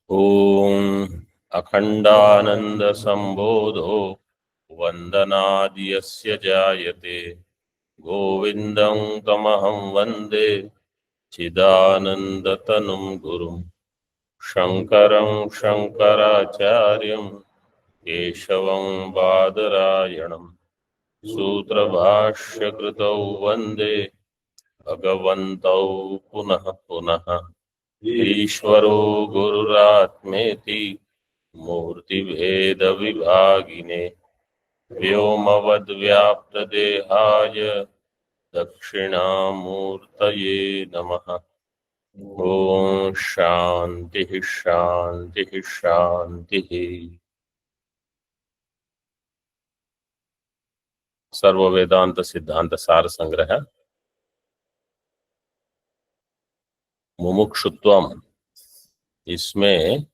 ओम अखंडानंदसंबोधो वंदनादि यस्य जायते गोविंदं तमहं वंदे चिदानंदतनुं गुरुं शंकरं शंकराचार्यं केशवं बादरायणं सूत्रभाष्यकृतौ वंदे भगवन्तौ पुनः पुनः। ईश्वरो गुरुरात्मेति मूर्तिभेदविभागिने व्योमवद्व्याप्तदेहाय दक्षिणामूर्तये नमः। ओम शांति शांति शांति। सर्व वेदांत सिद्धांत सार संग्रह मुमुक्षुत्वम, इसमें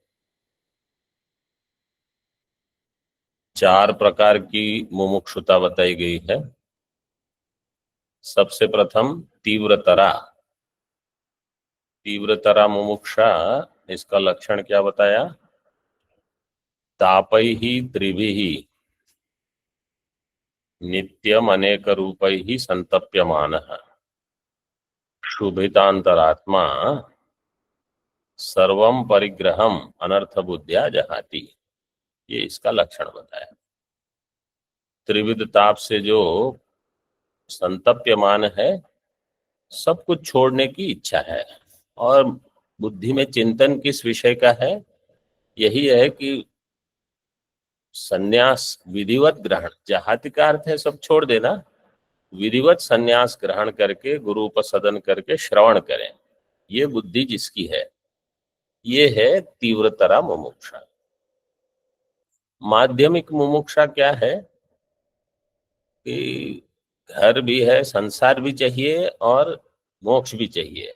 4 प्रकार की मुमुक्षुता बताई गई है। सबसे प्रथम तीव्रतरा मुमुक्षा, इसका लक्षण क्या बताया? तापैहि त्रिभिः नित्यम अनेक रूपैहि संतप्यमानः शुभितांतरात्मा सर्वम परिग्रहम अनर्थ बुद्धिया जहाति। ये इसका लक्षण बताया। त्रिविध ताप से जो संतप्यमान है, सब कुछ छोड़ने की इच्छा है। और बुद्धि में चिंतन किस विषय का है? यही है कि संन्यास विधिवत ग्रहण, जहाति का अर्थ है सब छोड़ देना, विधिवत संन्यास ग्रहण करके गुरु उपसदन करके श्रवण करें। ये बुद्धि जिसकी है, ये है तीव्रतरा मुमुक्षा। माध्यमिक मुमुक्षा क्या है कि घर भी है, संसार भी चाहिए और मोक्ष भी चाहिए।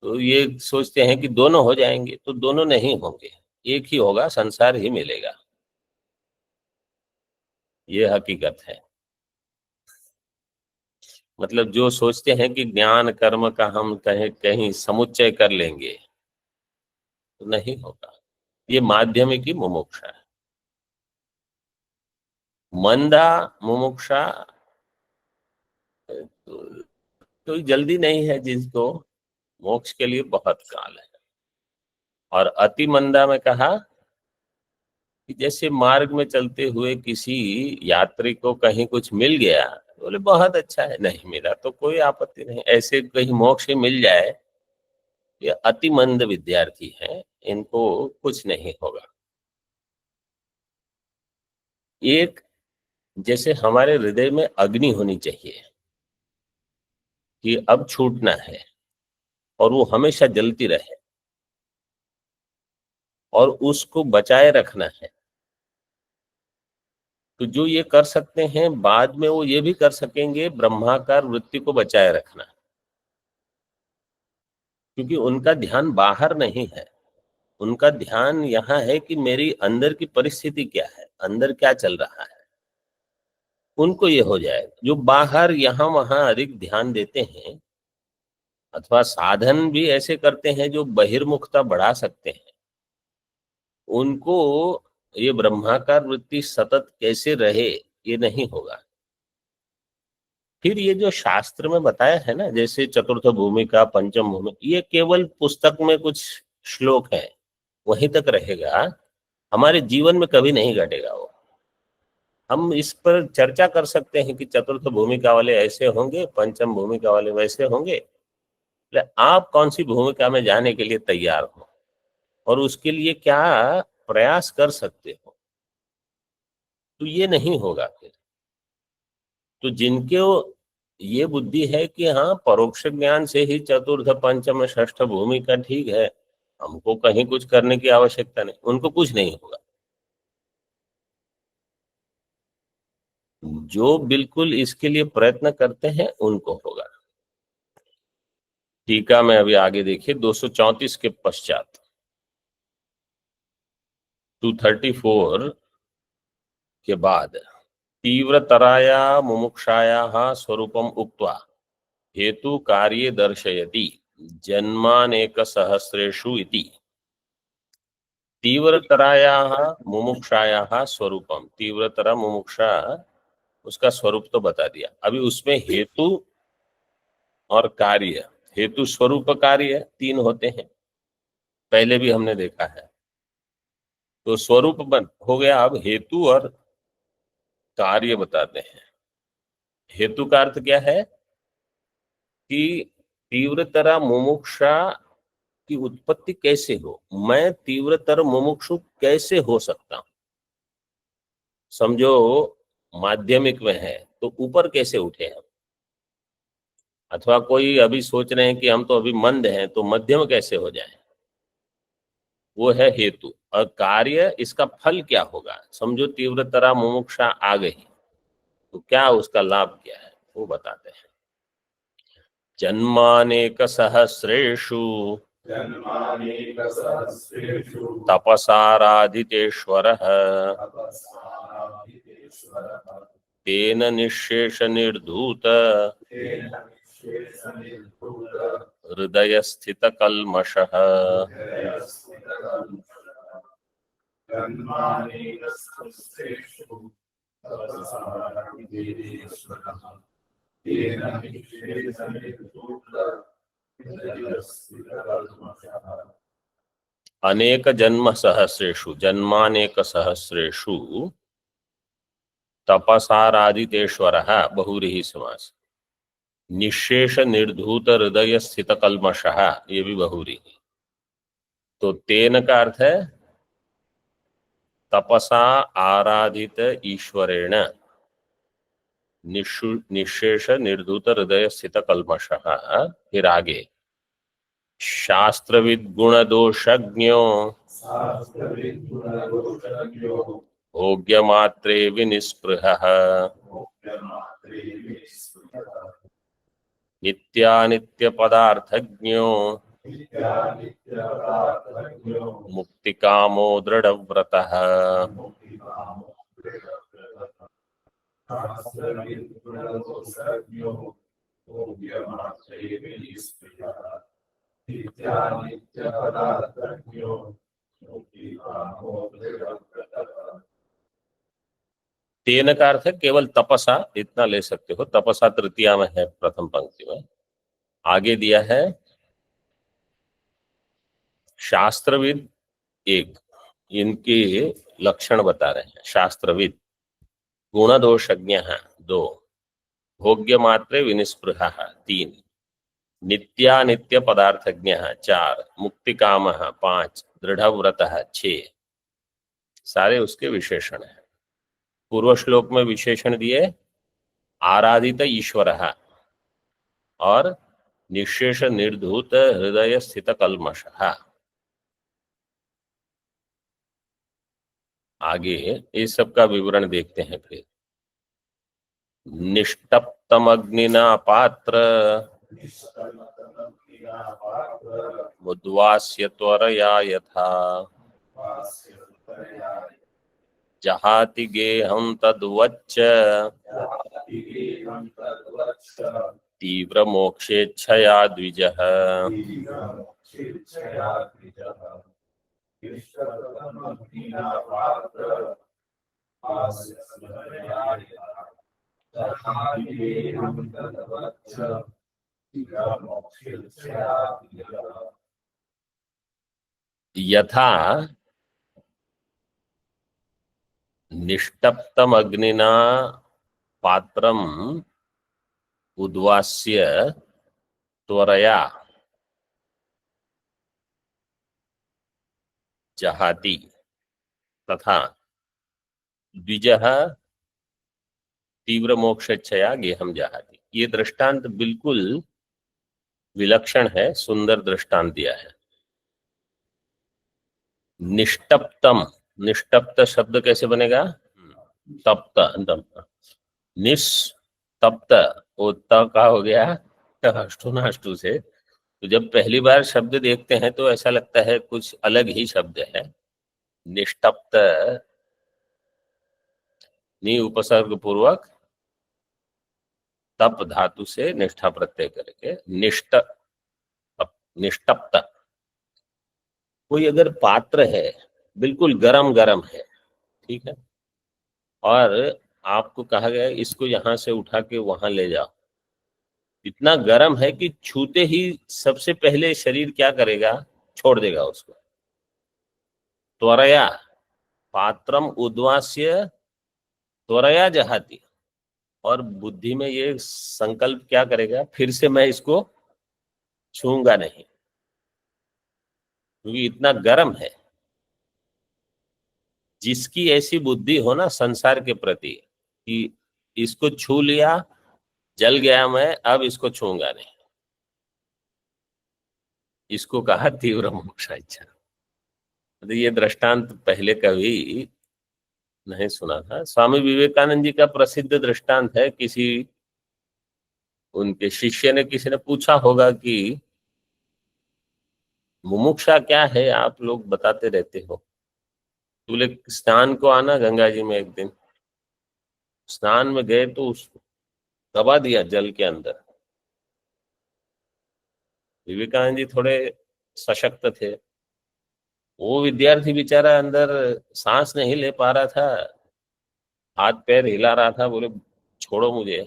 तो ये सोचते हैं कि दोनों हो जाएंगे, तो दोनों नहीं होंगे, एक ही होगा, संसार ही मिलेगा। ये हकीकत है। मतलब जो सोचते हैं कि ज्ञान कर्म का हम कहीं कहीं समुच्चय कर लेंगे, तो नहीं होगा। ये माध्यमिक की मुमुक्षा है। मंदा मुमुक्षा तो जल्दी नहीं है, जिसको मोक्ष के लिए बहुत काल है। और अति मंदा में कहा कि जैसे मार्ग में चलते हुए किसी यात्री को कहीं कुछ मिल गया, बोले बहुत अच्छा है, नहीं मिला तो कोई आपत्ति नहीं, ऐसे कहीं मोक्ष ही मिल जाए। ये अति मंद विद्यार्थी हैं, इनको कुछ नहीं होगा। एक, जैसे हमारे हृदय में अग्नि होनी चाहिए कि अब छूटना है, और वो हमेशा जलती रहे, और उसको बचाए रखना है। तो जो ये कर सकते हैं, बाद में वो ये भी कर सकेंगे, ब्रह्माकार वृत्ति को बचाए रखना, क्योंकि उनका ध्यान बाहर नहीं है। उनका ध्यान यहाँ है कि मेरी अंदर की परिस्थिति क्या है, अंदर क्या चल रहा है, उनको ये हो जाए। जो बाहर यहाँ वहां अधिक ध्यान देते हैं, अथवा साधन भी ऐसे करते हैं जो बहिर्मुखता बढ़ा सकते हैं, उनको ये ब्रह्माकार वृत्ति सतत कैसे रहे, ये नहीं होगा। फिर ये जो शास्त्र में बताया है ना, जैसे चतुर्थ भूमिका, पंचम भूमिका, ये केवल पुस्तक में कुछ श्लोक है, वहीं तक रहेगा, हमारे जीवन में कभी नहीं घटेगा वो। हम इस पर चर्चा कर सकते हैं कि चतुर्थ भूमिका वाले ऐसे होंगे, पंचम भूमिका वाले वैसे होंगे। आप कौन सी भूमिका में जाने के लिए तैयार हो, और उसके लिए क्या प्रयास कर सकते हो, तो ये नहीं होगा फिर। तो जिनके ये बुद्धि है कि हाँ, परोक्ष ज्ञान से ही चतुर्थ पंचम षष्ठ भूमिका ठीक है, हमको कहीं कुछ करने की आवश्यकता नहीं, उनको कुछ नहीं होगा। जो बिल्कुल इसके लिए प्रयत्न करते हैं उनको होगा। टीका में अभी आगे देखिए, 234 के पश्चात 234 के बाद, तीव्रतराया मुमुक्षाया स्वरूपम उक्त्वा हेतु कार्ये दर्शयति जन्मानेक सहस्रेषु इति। तीव्रतरायाः मुमुक्षायाः स्वरूपम, तीव्रतरा मुमुक्षा उसका स्वरूप तो बता दिया। अभी उसमें हेतु और कार्य, हेतु स्वरूप कार्य तीन होते हैं, पहले भी हमने देखा है। तो स्वरूप बन हो गया। अब हेतु और कार्य बताते हैं। हेतु का अर्थ क्या है कि तीव्रतरा मुमुक्षा की उत्पत्ति कैसे हो, मैं तीव्रतर मुमुक्षु कैसे हो सकता हूं। समझो माध्यमिक में है तो ऊपर कैसे उठे हम, अथवा कोई अभी सोच रहे हैं कि हम तो अभी मंद हैं तो मध्यम कैसे हो जाए, वो है हेतु। और कार्य, इसका फल क्या होगा। समझो तीव्रतरा मुमुक्षा आ गई तो क्या उसका लाभ क्या है, वो बताते हैं। जन्मानेक सहस्रेषु तपसाराधितेश्वरः तेन निःशेष निर्धूत हृदय स्थित कल्मषः। अनेक जन्म सहस्रेषु, जन्मानेक सहस्रेषु तपसाराधितेश्वरः बहुव्रीहि समास। निःशेष निर्धूत हृदय स्थित कल्मषः, ये भी बहुव्रीहि। तो तेन का अर्थ है तपसा आराधित ईश्वरेण निःशेष निर्धूत हृदय स्थित कल्मषः। फिर आगे शास्त्रविद गुण दोषज्ञो भोग्य मात्रे विनिस्पृहः नित्यानित्य पदार्थज्ञो मुक्तिकामो दृढ़व्रतः। तेन का अर्थ है केवल तपसा, इतना ले सकते हो। तपसा तृतीया में है, प्रथम पंक्ति में। आगे दिया है शास्त्रविद एक, इनके लक्षण बता रहे हैं। शास्त्रविद गुण दोषज्ञ दो, भोग्य मात्रे विनिस्पृह तीन, नित्यानित्य पदार्थज्ञ चार, मुक्ति काम पांच, दृढ़व्रत छह। सारे उसके विशेषण हैं। पूर्व श्लोक में विशेषण दिए आराधित ईश्वर और निःशेष निर्धूत हृदय स्थित कल्मष। आगे इस सब का विवरण देखते हैं। फिर निष्टप्तमग्निना पात्र मुद्वास्य त्वरया यथा जहाति गेहं तद्वच्च तीव्र मोक्षेच्छया द्विजः। यथा निष्टप्तम अग्निना पात्रम उद्वास्य त्वरया जहाति तथा द्विजः तीव्र मोक्षच्छया गेहम जहाति। ये दृष्टांत बिल्कुल विलक्षण है, सुंदर दृष्टांत दिया है। निष्टप्तम, निष्टप्त शब्द कैसे बनेगा, तप्त, निस्तप्त, वो त का हो गया अष्टुनाष्टु से। तो जब पहली बार शब्द देखते हैं तो ऐसा लगता है कुछ अलग ही शब्द है। निष्टप्त, नि उपसर्ग पूर्वक तप धातु से निष्ठा प्रत्यय करके निष्टप्त। कोई अगर पात्र है बिल्कुल गरम गरम है, ठीक है। और आपको कहा गया है इसको यहां से उठा के वहां ले जाओ, इतना गर्म है कि छूते ही सबसे पहले शरीर क्या करेगा, छोड़ देगा उसको। त्वरया पात्रम उद्वास्य त्वरया जहाती, और बुद्धि में ये संकल्प क्या करेगा, फिर से मैं इसको छूंगा नहीं, क्योंकि इतना गर्म है। जिसकी ऐसी बुद्धि हो ना संसार के प्रति कि इसको छू लिया, जल गया मैं, अब इसको छूंगा नहीं, इसको कहा तीव्र मोक्षा इच्छा। तो ये दृष्टांत पहले कभी नहीं सुना था। स्वामी विवेकानंद जी का प्रसिद्ध दृष्टांत है। किसी उनके शिष्य ने, किसी ने पूछा होगा कि मुमुक्षा क्या है, आप लोग बताते रहते हो। तो बोले स्नान को आना गंगा जी में। एक दिन स्नान में गए तो उस दबा दिया जल के अंदर। विवेकानंद जी थोड़े सशक्त थे, वो विद्यार्थी बेचारा अंदर सांस नहीं ले पा रहा था, हाथ पैर हिला रहा था, बोले छोड़ो मुझे।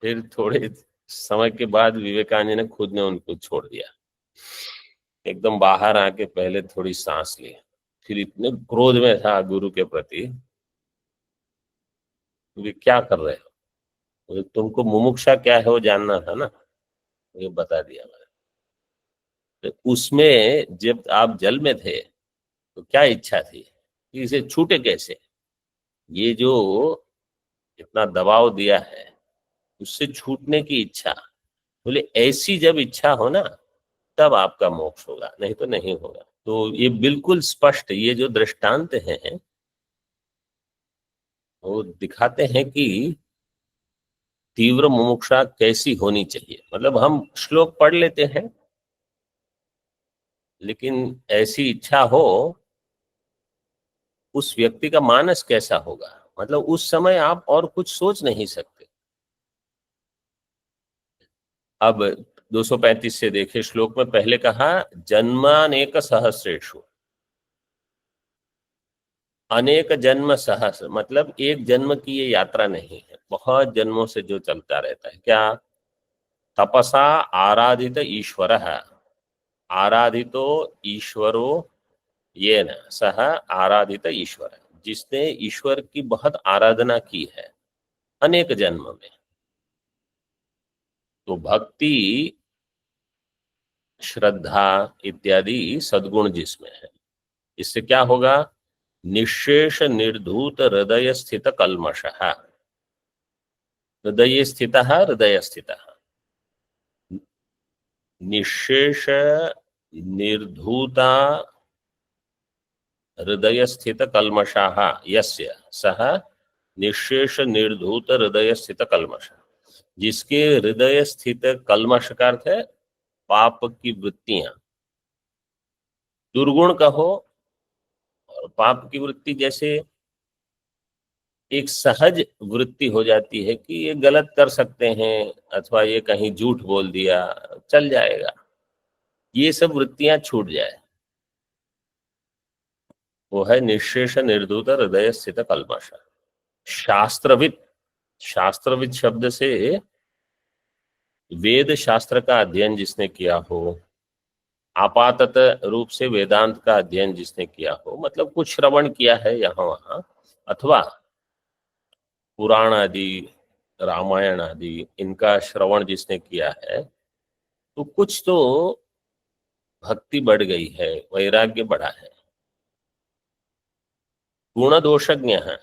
फिर थोड़े समय के बाद विवेकानंद जी ने खुद ने उनको छोड़ दिया, एकदम बाहर आके पहले थोड़ी सांस ली। फिर इतने क्रोध में था गुरु के प्रति, कि क्या कर रहे हो, बोले, तुमको मुमुक्षा क्या है वो जानना था ना, ये बता दिया मैंने। तो उसमें जब आप जल में थे तो क्या इच्छा थी कि इसे छूटे कैसे, ये जो इतना दबाव दिया है उससे छूटने की इच्छा। बोले ऐसी जब इच्छा हो ना तब आपका मोक्ष होगा, नहीं तो नहीं होगा। तो ये बिल्कुल स्पष्ट, ये जो दृष्टांत हैं वो दिखाते हैं कि तीव्र मुमुक्षा कैसी होनी चाहिए। मतलब हम श्लोक पढ़ लेते हैं, लेकिन ऐसी इच्छा हो, उस व्यक्ति का मानस कैसा होगा, मतलब उस समय आप और कुछ सोच नहीं सकते। अब 235 से देखे, श्लोक में पहले कहा जन्मानेक सहस्रेषु, अनेक जन्म सहस्र, मतलब एक जन्म की ये यात्रा नहीं है, बहुत जन्मों से जो चलता रहता है। क्या? तपसा आराधित ईश्वर, आराधितो ईश्वरो ये न सह आराधित ईश्वर, जिसने ईश्वर की बहुत आराधना की है अनेक जन्म में। तो भक्ति, श्रद्धा इत्यादि सद्गुण जिसमें है, इससे क्या होगा, निशेष निर्धूत हृदय स्थित कल्मषः, हृदय स्थित हृदय स्थित, निशेष निर्धूता हृदय स्थित कल्मषाः यस्य सह निशेष निर्धूत हृदय स्थित कल्मष, जिसके हृदय स्थित कल्मष का अर्थ है पाप की वृत्तियां, दुर्गुण कहो। और पाप की वृत्ति जैसे एक सहज वृत्ति हो जाती है कि ये गलत कर सकते हैं, अथवा ये कहीं झूठ बोल दिया चल जाएगा, ये सब वृत्तियां छूट जाए, वो है निशेष निर्धूत हृदय स्थित कल्मष। शास्त्रविद, शास्त्रविद शब्द से वेद शास्त्र का अध्ययन जिसने किया हो, आपातत रूप से वेदांत का अध्ययन जिसने किया हो, मतलब कुछ श्रवण किया है यहाँ वहां, अथवा पुराण आदि, रामायण आदि इनका श्रवण जिसने किया है, तो कुछ तो भक्ति बढ़ गई है, वैराग्य बढ़ा है। गुण दोषज्ञ है,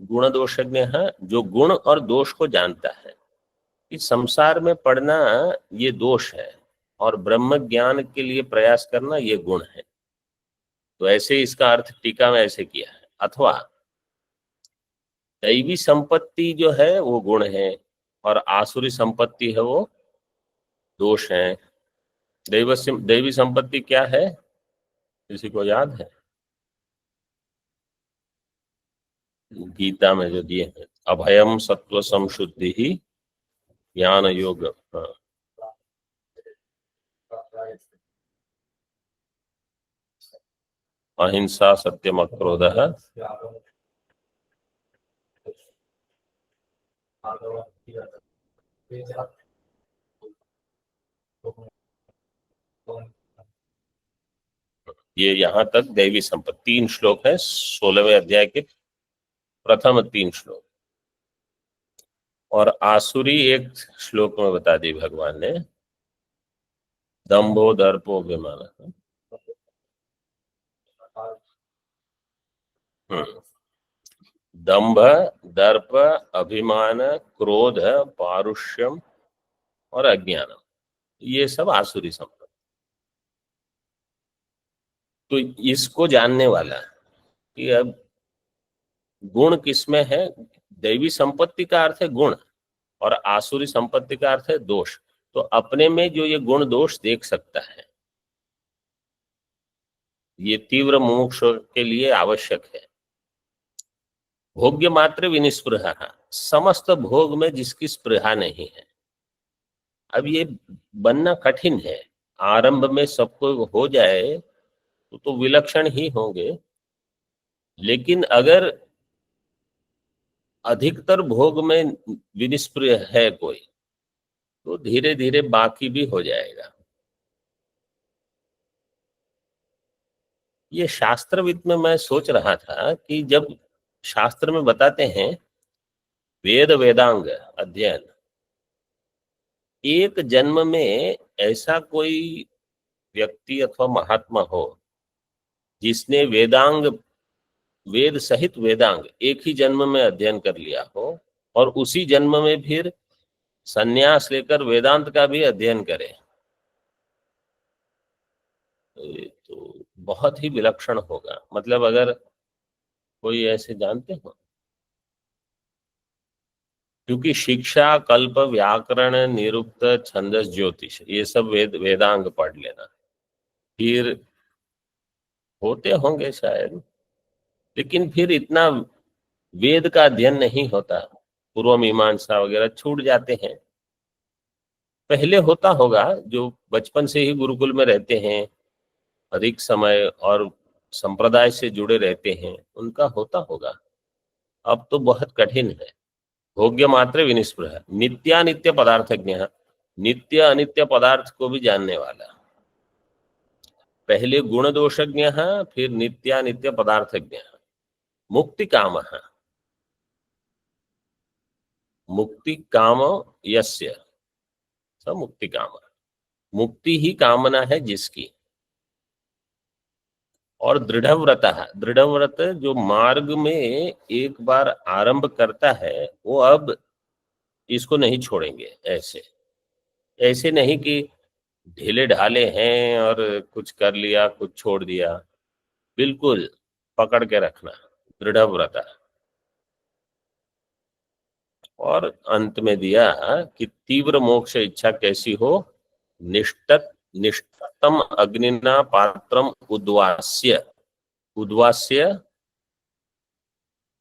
गुण दोषज्ञ है, जो गुण और दोष को जानता है कि संसार में पढ़ना ये दोष है और ब्रह्म ज्ञान के लिए प्रयास करना ये गुण है। तो ऐसे इसका अर्थ टीका में ऐसे किया है, अथवा दैवी संपत्ति जो है वो गुण है और आसुरी संपत्ति है वो दोष है। दैवी संपत्ति क्या है, किसी को याद है? गीता में जो दिए हैं, अभयम सत्व संशुद्धि ही ज्ञान योग। हाँ, अहिंसा सत्यम अक्रोधः ये यहाँ तक दैवी संपत्ति 3 श्लोक है 16वें अध्याय के प्रथम 3 श्लोक। और आसुरी एक श्लोक में बता दी भगवान ने, दंभो दर्पो अभिमान। दंभ, दर्प, अभिमान, क्रोध, पारुष्यम और अज्ञानम, ये सब आसुरी संपत्ति। तो इसको जानने वाला कि अब गुण किसमें है, दैवी संपत्ति का अर्थ है गुण और आसुरी संपत्ति का अर्थ है दोष। तो अपने में जो ये गुण दोष देख सकता है, ये तीव्र मुमुक्ष के लिए आवश्यक है। भोग्य मात्र विनिस्पृहा, समस्त भोग में जिसकी स्पृहा नहीं है। अब ये बनना कठिन है, आरंभ में सबको हो जाए तो विलक्षण ही होंगे, लेकिन अगर अधिकतर भोग में विनिस्पृह है कोई, तो धीरे धीरे बाकी भी हो जाएगा। ये शास्त्रविद में मैं सोच रहा था कि जब शास्त्र में बताते हैं वेद वेदांग अध्ययन, एक जन्म में ऐसा कोई व्यक्ति अथवा महात्मा हो जिसने वेदांग, वेद सहित वेदांग एक ही जन्म में अध्ययन कर लिया हो और उसी जन्म में फिर संन्यास लेकर वेदांत का भी अध्ययन करे, तो बहुत ही विलक्षण होगा। मतलब अगर कोई ऐसे जानते हो, क्योंकि शिक्षा, कल्प, व्याकरण, निरुक्त, छंदस, ज्योतिष, ये सब वेदांग पढ़ लेना, फिर होते होंगे शायद, लेकिन फिर इतना वेद का अध्ययन नहीं होता, पूर्व मीमांसा वगैरह छूट जाते हैं। पहले होता होगा जो बचपन से ही गुरुकुल में रहते हैं, अधिक समय और संप्रदाय से जुड़े रहते हैं, उनका होता होगा। अब तो बहुत कठिन है। भोग्य मात्र विनिस्पृह, नित्यानित्य पदार्थज्ञ, नित्य अनित्य पदार्थ को भी जानने वाला। पहले गुण दोषज्ञ, फिर नित्यानित्य पदार्थज्ञ। मुक्ति काम, मुक्ति काम यस्य स मुक्ति काम, मुक्ति ही कामना है जिसकी। और दृढ़व्रत, दृढ़व्रत जो मार्ग में एक बार आरंभ करता है, वो अब इसको नहीं छोड़ेंगे। ऐसे ऐसे नहीं कि ढीले ढाले हैं और कुछ कर लिया कुछ छोड़ दिया, बिल्कुल पकड़ के रखना, दृढ़व्रत। और अंत में दिया कि तीव्र मोक्ष इच्छा कैसी हो, निष्ठतम अग्निना पात्रम उद्वास्य, उद्वास्य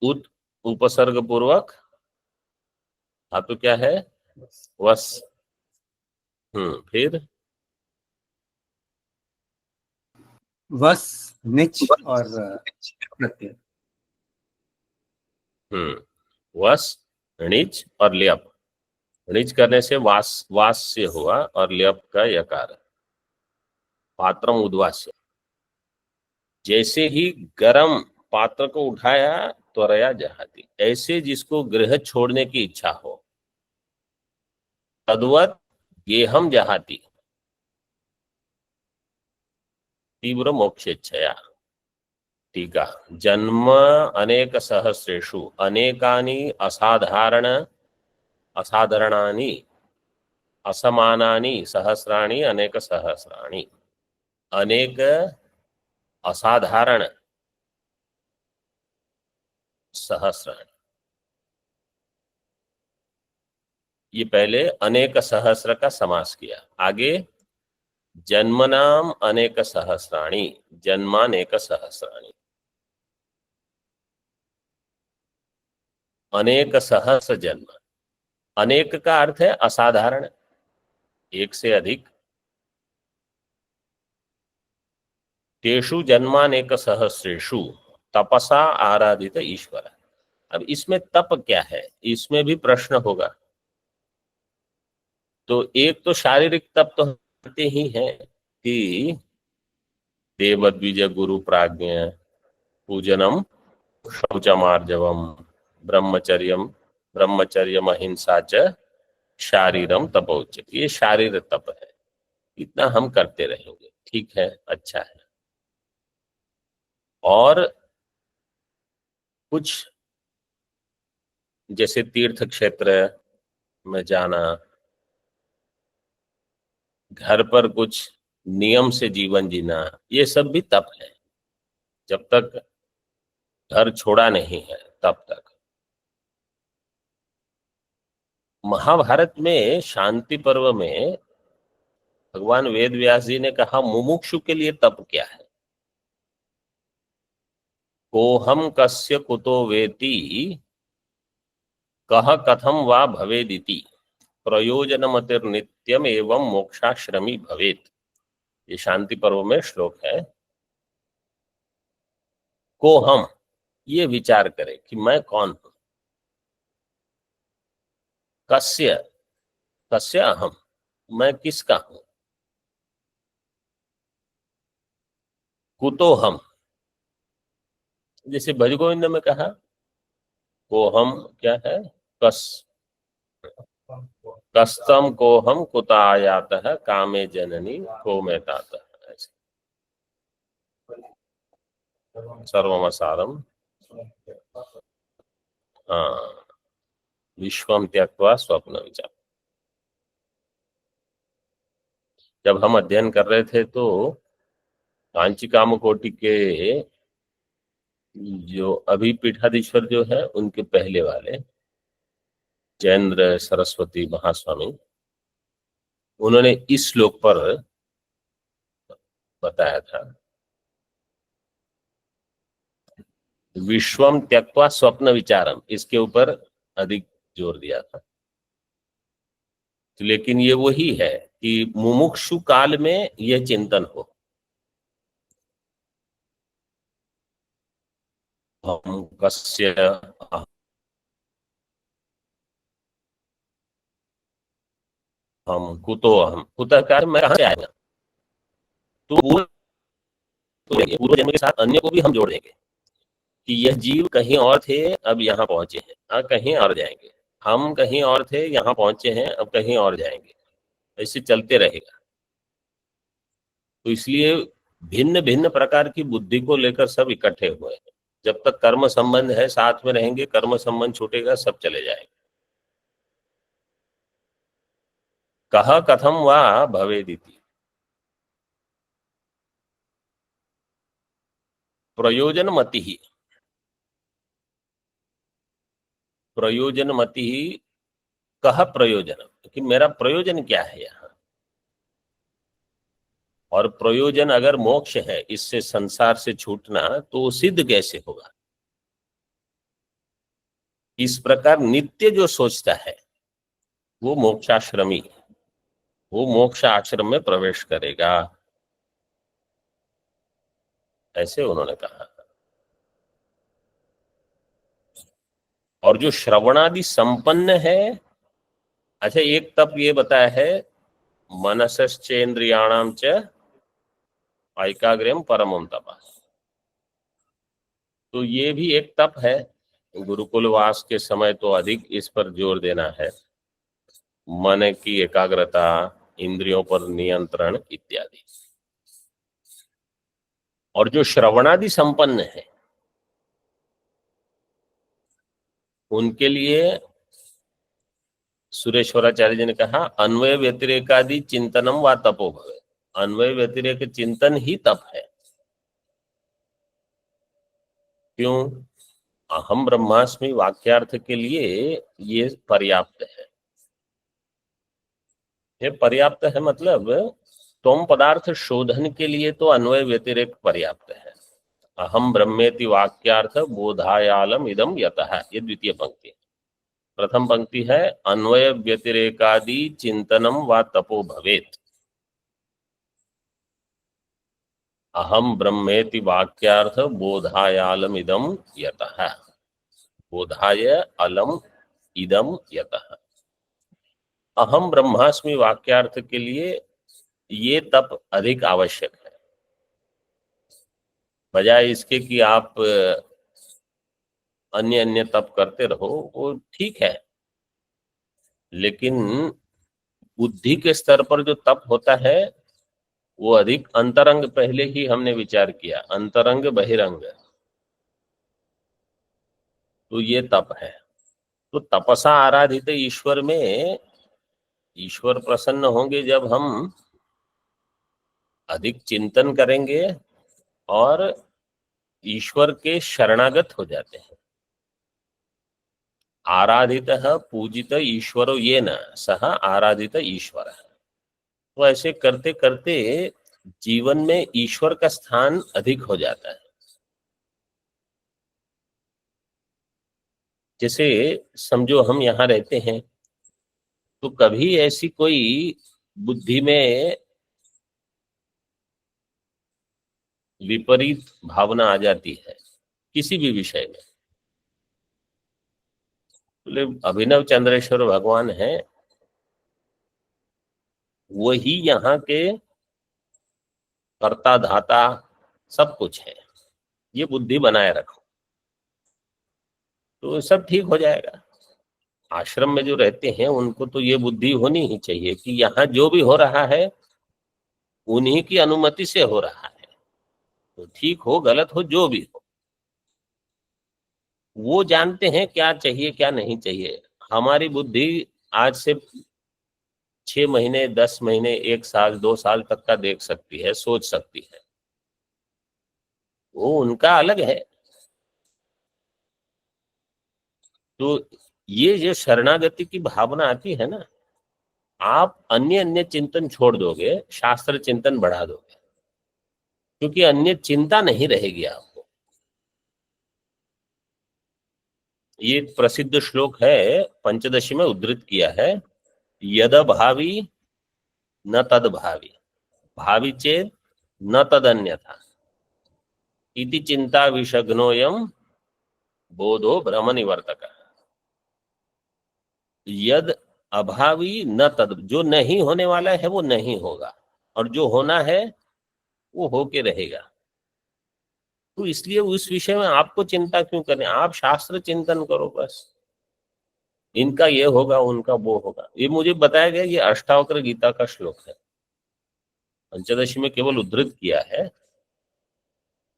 उद उपसर्ग पूर्वक, हाँ तो क्या है, वस, फिर वस, निच और प्रत्यय। वस, णिच और ल्यप। णिच करने से वास, वास से हुआ, और ल्यप का यकार, पात्रम उद्वास्य। जैसे ही गरम पात्र को उठाया त्वरया जहाती, ऐसे जिसको गृह छोड़ने की इच्छा हो, तद्वत गेहम जहाती, तीव्र मोक्षेच्छया। टीका, जन्म अनेक सहस्रेषु अनेकानि असाधारण असाधारणानि असमानानि सहस्राणि अनेक सहस्राणि। अनेक असाधारण सहस्राणि, ये पहले अनेक सहस्र का समास किया, आगे जन्मनाम अनेक सहस्राणि, जन्मानेक सहस्राणि। अनेक सहस्र जन्म, अनेक का अर्थ है असाधारण, एक से अधिक। तेषु जन्मानेक सहस्रेषु तपसा आराधित ईश्वर। अब इसमें तप क्या है, इसमें भी प्रश्न होगा। तो एक तो शारीरिक तप तो होते ही है कि देवद्विज गुरु प्राज्ञ पूजनम शौचमार्जवम ब्रह्मचर्यम ब्रह्मचर्यम अहिंसा च शारीरम तपोच्यते, ये शारीरिक तप है। इतना हम करते रहेंगे, ठीक है, अच्छा है। और कुछ जैसे तीर्थ क्षेत्र में जाना, घर पर कुछ नियम से जीवन जीना, ये सब भी तप है, जब तक घर छोड़ा नहीं है तब तक। महाभारत में शांति पर्व में भगवान वेद व्यास जी ने कहा मुमुक्षु के लिए तप क्या है। कोहम कस्य कुतो वेति कह कथम वा भवेदिति प्रयोजनमतिर्नित्यम एवं मोक्षाश्रमी भवेत। ये शांति पर्व में श्लोक है। को हम ये विचार करें कि मैं कौन हूं। कस्य कस्य अहम, मैं किसका हूं। कुतो हम, जैसे भजगोविंद में कहा को हम क्या है, कस कस्तम को हम कुत आयात है कामे जननी को में तात, सर्वमसारम, हाँ, विश्वम त्यक्त्वा स्वप्न विचार। जब हम अध्ययन कर रहे थे तो कांची कामकोटि के जो अभी पीठाधीश्वर जो है उनके पहले वाले जयेंद्र सरस्वती महास्वामी, उन्होंने इस श्लोक पर बताया था, विश्वम त्यक्त्वा स्वप्न विचारम, इसके ऊपर अधिक जोर दिया था। तो लेकिन ये वही है कि मुमुक्षु काल में यह चिंतन हो, हम कस्य हम कुतो हम, कुतः कार्य मैं कहां से आएगा। तो पूर्व जन्म के साथ अन्य को भी हम जोड़ देंगे कि यह जीव कहीं और थे अब यहाँ पहुंचे हैं, कहीं और जाएंगे। हम कहीं और थे यहाँ पहुंचे हैं, अब कहीं और जाएंगे। ऐसे चलते रहेगा। तो इसलिए भिन्न भिन्न प्रकार की बुद्धि को लेकर सब इकट्ठे हुए हैं। जब तक कर्म संबंध है साथ में रहेंगे, कर्म संबंध छूटेगा सब चले जाएंगे। कह कथम वा भवेदिति, प्रयोजन मति ही, प्रयोजन मति ही, कह प्रयोजन, कि मेरा प्रयोजन क्या है यहाँ। और प्रयोजन अगर मोक्ष है, इससे संसार से छूटना, तो सिद्ध कैसे होगा। इस प्रकार नित्य जो सोचता है वो मोक्षाश्रमी, वो मोक्ष आश्रम में प्रवेश करेगा, ऐसे उन्होंने कहा। और जो श्रवणादि संपन्न है, अच्छा एक तप ये बताया है, मनसश्चेन्द्रियाणाम च ऐकाग्र्यम परमम तप, तो ये भी एक तप है। गुरुकुलवास के समय तो अधिक इस पर जोर देना है, मन की एकाग्रता, इंद्रियों पर नियंत्रण इत्यादि। और जो श्रवणादि संपन्न है उनके लिए सुरेश्वराचार्य जी ने कहा अन्वय व्यतिरेकादि चिंतनम व तपो भवे। अन्वय व्यतिरेक चिंतन ही तप है। क्यों, अहम ब्रह्मास्मि वाक्यार्थ के लिए ये पर्याप्त है। ये पर्याप्त है मतलब त्वम पदार्थ शोधन के लिए तो अन्वय व्यतिरेक पर्याप्त है। अहम ब्रह्मेति वाक्यार्थ बोधायालम इदम यतः, ये द्वितीय पंक्ति। प्रथम पंक्ति है अन्वय व्यतिरेकादि चिंतनम व तपो भवेत। अहम ब्रह्मेति वाक्यार्थ बोधायालम इदम यतः, बोधाय अलम इदम यतः। अहम ब्रह्मास्मि वाक्यार्थ के लिए ये तप अधिक आवश्यक है, बजाय इसके कि आप अन्य अन्य तप करते रहो, वो ठीक है, लेकिन बुद्धि के स्तर पर जो तप होता है वो अधिक अंतरंग, पहले ही हमने विचार किया, अंतरंग बहिरंग, तो ये तप है। तो तपसा आराधित ईश्वर में ईश्वर प्रसन्न होंगे जब हम अधिक चिंतन करेंगे और ईश्वर के शरणागत हो जाते हैं। आराधितः पूजित ईश्वरो येन सह आराधित ईश्वर। तो ऐसे करते करते जीवन में ईश्वर का स्थान अधिक हो जाता है। जैसे समझो हम यहाँ रहते हैं, तो कभी ऐसी कोई बुद्धि में विपरीत भावना आ जाती है किसी भी विषय में, बोले अभिनव चंद्रेश्वर भगवान है, वही यहाँ के कर्ता धाता सब कुछ है, ये बुद्धि बनाए रखो तो सब ठीक हो जाएगा। आश्रम में जो रहते हैं उनको तो ये बुद्धि होनी ही चाहिए कि यहाँ जो भी हो रहा है उन्हीं की अनुमति से हो रहा है, तो ठीक हो गलत हो जो भी हो, वो जानते हैं क्या चाहिए क्या नहीं चाहिए। हमारी बुद्धि आज से 6 महीने 10 महीने 1 साल 2 साल तक का देख सकती है, सोच सकती है, वो उनका अलग है। तो ये जो शरणागति की भावना आती है ना, आप अन्य अन्य चिंतन छोड़ दोगे, शास्त्र चिंतन बढ़ा दोगे, क्योंकि अन्य चिंता नहीं रहेगी आपको। ये एक प्रसिद्ध श्लोक है, पंचदशी में उद्धृत किया है, यद भावी न तद भावी, भावी चेत न तद अन्यथा, इति चिंता विषग्नोयम बोधो भ्रम निवर्तक। यद अभावी न तद, जो नहीं होने वाला है वो नहीं होगा, और जो होना है वो होके रहेगा। तो इसलिए उस विषय में आपको चिंता क्यों करनी, आप शास्त्र चिंतन करो बस, इनका ये होगा उनका वो होगा। ये मुझे बताया गया, ये अष्टावक्र गीता का श्लोक है, पंचदशी में केवल उद्धृत किया है।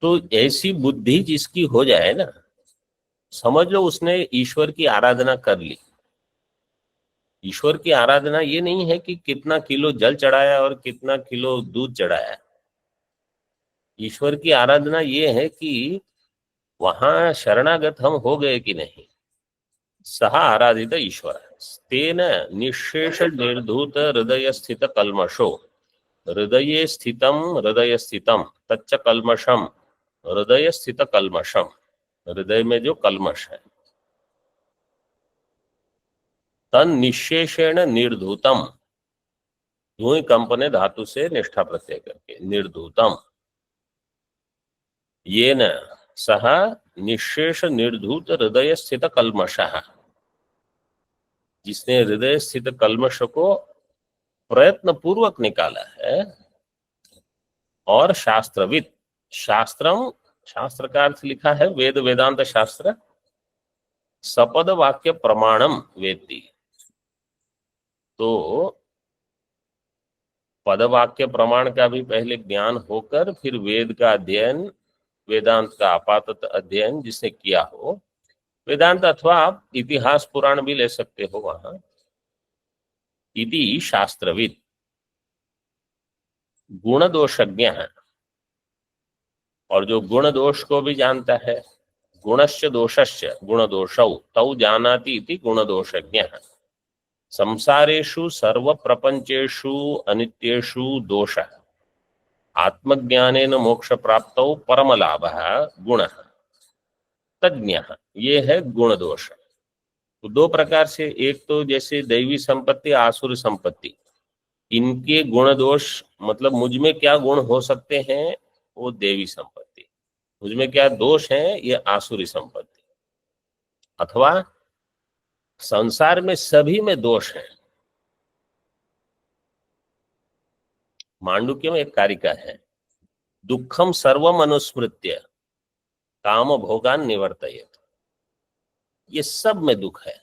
तो ऐसी बुद्धि जिसकी हो जाए ना, समझ लो उसने ईश्वर की आराधना कर ली। ईश्वर की आराधना ये नहीं है कि कितना किलो जल चढ़ाया और कितना किलो दूध चढ़ाया। ईश्वर की आराधना ये है कि वहां शरणागत हम हो गए कि नहीं। सह आराधित ईश्वर तेन निशेष निर्धूत हृदय स्थित कल्मषो, हृदये स्थितम हृदय स्थितम तच्च कल्मषम, हृदय स्थित कल्मषम, हृदय में जो कल्मष है, तन निशेषेण निर्धूतम, यूं ही कंपने धातु से निष्ठा प्रत्यय करके निर्धूतम, ये न सह निशेष निर्धूत हृदय स्थित कल्मषः, जिसने हृदय स्थित कल्मष को प्रयत्न पूर्वक निकाला है। और शास्त्रविद, शास्त्रम, शास्त्र का अर्थ लिखा है वेद वेदांत शास्त्र, सपद वाक्य प्रमाणम वेत्ति। तो पद वाक्य प्रमाण का भी पहले ज्ञान होकर फिर वेद का अध्ययन, वेदांत का आपातत अध्ययन जिसने किया हो, वेदांत अथवा आप इतिहास पुराण भी ले सकते हो वहां, इति शास्त्रविद गुण दोषज्ञ है, और जो गुण दोष को भी जानता है, गुणश्च दोषश्च गुण दोषौ तौ जानाति इति गुण दोषज्ञ है। संसारेषु सर्व प्रपंचेषु अनित्येषु दोषः, आत्मज्ञानेन मोक्ष प्राप्तौ परम लाभः गुणः तज्ञः, ये है गुण दोष। तो दो प्रकार से, एक तो जैसे दैवी संपत्ति आसुर संपत्ति, इनके गुण दोष मतलब मुझ में क्या गुण हो सकते हैं वो देवी संपत्ति। उसमें क्या दोष है? ये आसुरी संपत्ति। अथवा संसार में सभी में दोष है। मांडुक्य में एक कारिका है, दुखम सर्वम अनुस्मृत्य काम भोगान निवर्तयेत। ये सब में दुख है,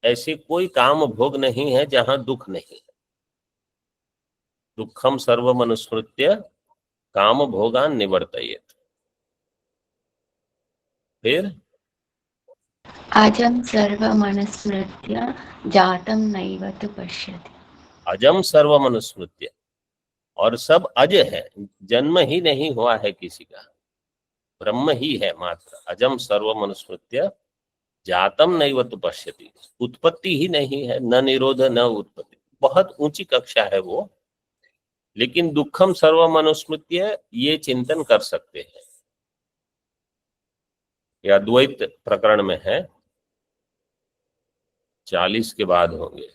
ऐसी कोई काम भोग नहीं है जहां दुख नहीं है। दुखम सर्वम अनुस्मृत्य काम भोगान निवर्तयेत। फिर अजं सर्वमनुस्मृत्य जातं नैव तु पश्यति। अजम सर्वम अनुस्मृत्य, और सब अज है, जन्म ही नहीं हुआ है किसी का, ब्रह्म ही है मात्र। अजम सर्वम अनुस्मृत्य जातम नैव तु पश्यति, उत्पत्ति ही नहीं है, न निरोध न उत्पत्ति। बहुत ऊंची कक्षा है वो, लेकिन दुखम सर्वम अनुस्मृत्य ये चिंतन कर सकते हैं। यह द्वैत प्रकरण में है, 40 के बाद होंगे।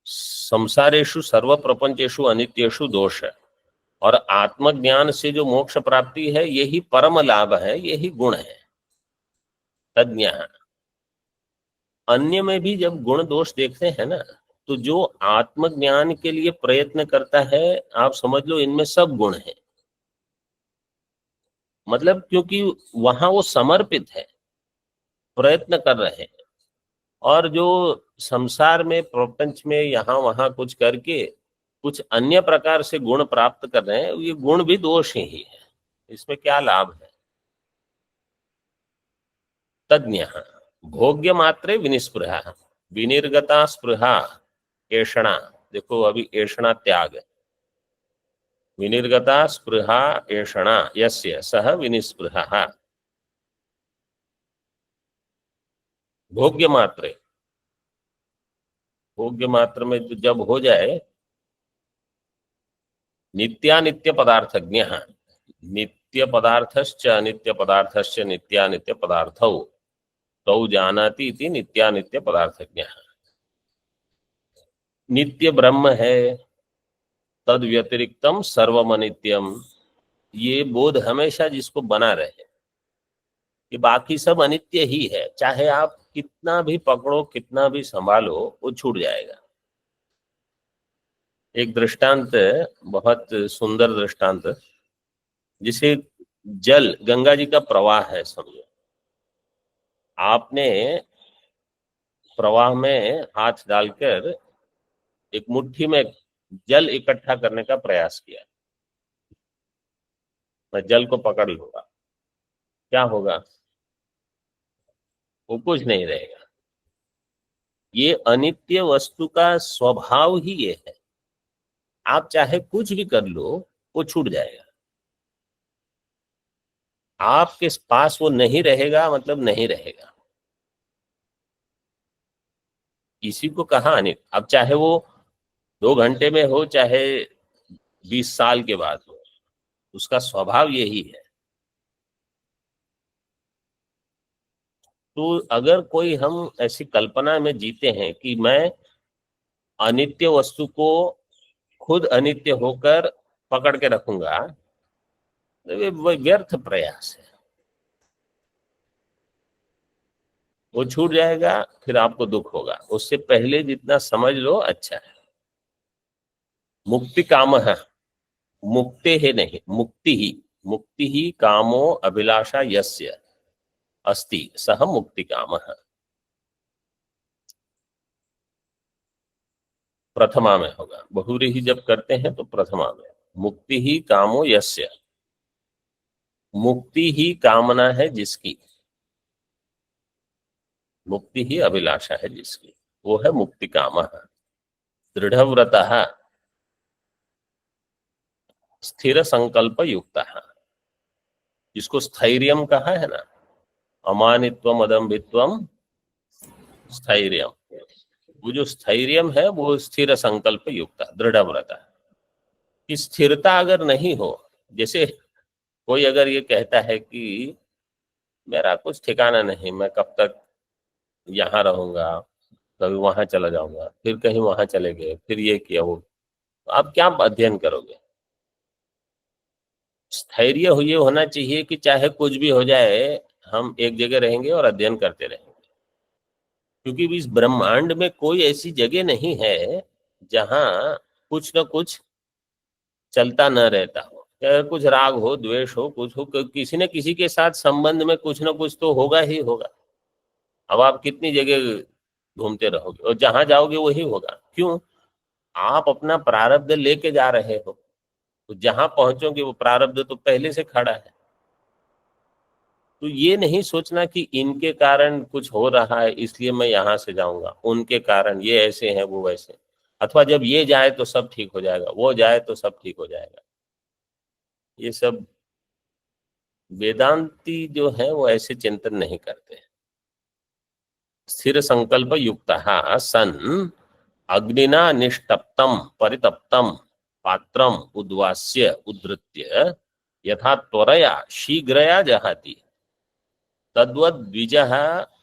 संसारेषु सर्व प्रपंचेषु अनित्येषु दोष है, और आत्मज्ञान से जो मोक्ष प्राप्ति है यही परम लाभ है, यही गुण है। तज्ञ अन्य में भी जब गुण दोष देखते हैं ना, तो जो आत्मज्ञान के लिए प्रयत्न करता है, आप समझ लो इनमें सब गुण है। मतलब क्योंकि वहां वो समर्पित है, प्रयत्न कर रहे हैं। और जो संसार में प्रपंच में यहाँ वहां कुछ करके कुछ अन्य प्रकार से गुण प्राप्त कर रहे हैं, ये गुण भी दोष ही है। इसमें क्या लाभ है? तज्ञ भोग्य मात्रे विनिस्पृहा विनिर्गता स्पृहा ऐषणा। देखो अभी ऐषणा त्याग, विनिर्गता स्पृहा ऐषणा यस्य सह विनिस्पृहा। भोग्य मात्रे, भोग्य मात्र में जब हो जाए, नित्यानित्य पदार्थज्ञ, नित्य पदार्थश्च अनित्य पदार्थश्च नित्यानित्य पदार्थौ तौ जानाति इति नित्यानित्य पदार्थज्ञ। नित्य ब्रह्म है, तद व्यतिरिक्तम सर्वम अनित्यम। ये बोध हमेशा जिसको बना रहे कि बाकी सब अनित्य ही है, चाहे आप कितना भी पकड़ो, कितना भी संभालो, वो छूट जाएगा। एक दृष्टांत, बहुत सुंदर दृष्टांत, जिसे जल, गंगा जी का प्रवाह है समझो। आपने प्रवाह में हाथ डालकर एक मुट्ठी में जल इकट्ठा करने का प्रयास किया, मैं जल को पकड़ लूंगा, क्या होगा? वो कुछ नहीं रहेगा। ये अनित्य वस्तु का स्वभाव ही ये है, आप चाहे कुछ भी कर लो वो छूट जाएगा। आपके पास वो नहीं रहेगा, मतलब नहीं रहेगा। इसी को कहा अनित्य। अब चाहे वो 2 घंटे में हो, चाहे 20 साल के बाद हो, उसका स्वभाव यही है। तो अगर कोई हम ऐसी कल्पना में जीते हैं कि मैं अनित्य वस्तु को खुद अनित्य होकर पकड़ के रखूंगा, तो वो व्यर्थ प्रयास है, वो छूट जाएगा, फिर आपको दुख होगा। उससे पहले जितना समझ लो अच्छा है। मुक्ति काम है, मुक्ति है नहीं, मुक्ति ही कामो अभिलाषा यस्य अस्ति सह मुक्ति काम है। प्रथमा में होगा, बहुव्रीहि जब करते हैं तो प्रथमा में। मुक्ति ही कामो यस्य, मुक्ति ही कामना है जिसकी, मुक्ति ही अभिलाषा है जिसकी, वो है मुक्ति काम। दृढ़व्रतः स्थिर संकल्प युक्त, जिसको स्थैर्यम कहा है ना, अमानित्वम अदम्भित्वम स्थैर्यम। वो जो स्थैर्यम है वो स्थिर संकल्प युक्त, दृढ़व्रत। कि स्थिरता अगर नहीं हो, जैसे कोई अगर ये कहता है कि मेरा कुछ ठिकाना नहीं, मैं कब तक यहाँ रहूंगा, कभी वहां चला जाऊंगा, फिर कहीं वहां चले गए, फिर ये किया वो, तो आप क्या अध्ययन करोगे? स्थैर्य ये होना चाहिए कि चाहे कुछ भी हो जाए हम एक जगह रहेंगे और अध्ययन करते रहेंगे, क्योंकि इस ब्रह्मांड में कोई ऐसी जगह नहीं है जहां कुछ न कुछ चलता न रहता हो। चाहे कुछ राग हो, द्वेष हो, कुछ हो, किसी न किसी के साथ संबंध में कुछ न कुछ तो होगा ही होगा। अब आप कितनी जगह घूमते रहोगे और जहां जाओगे वही होगा। क्यों? आप अपना प्रारब्ध लेके जा रहे हो, तो जहां पहुंचोगे वो प्रारब्ध तो पहले से खड़ा है। तो ये नहीं सोचना कि इनके कारण कुछ हो रहा है इसलिए मैं यहां से जाऊंगा, उनके कारण ये ऐसे हैं वो वैसे, अथवा जब ये जाए तो सब ठीक हो जाएगा, वो जाए तो सब ठीक हो जाएगा। ये सब वेदांती जो है वो ऐसे चिंतन नहीं करते हैं। स्थिर संकल्प युक्तः सन अग्निना निष्तप्तम परितप्तम पात्रम उद्वास्य उद्धृत्य यथा त्वरया शीघ्रया जहाति तद्वद्विजः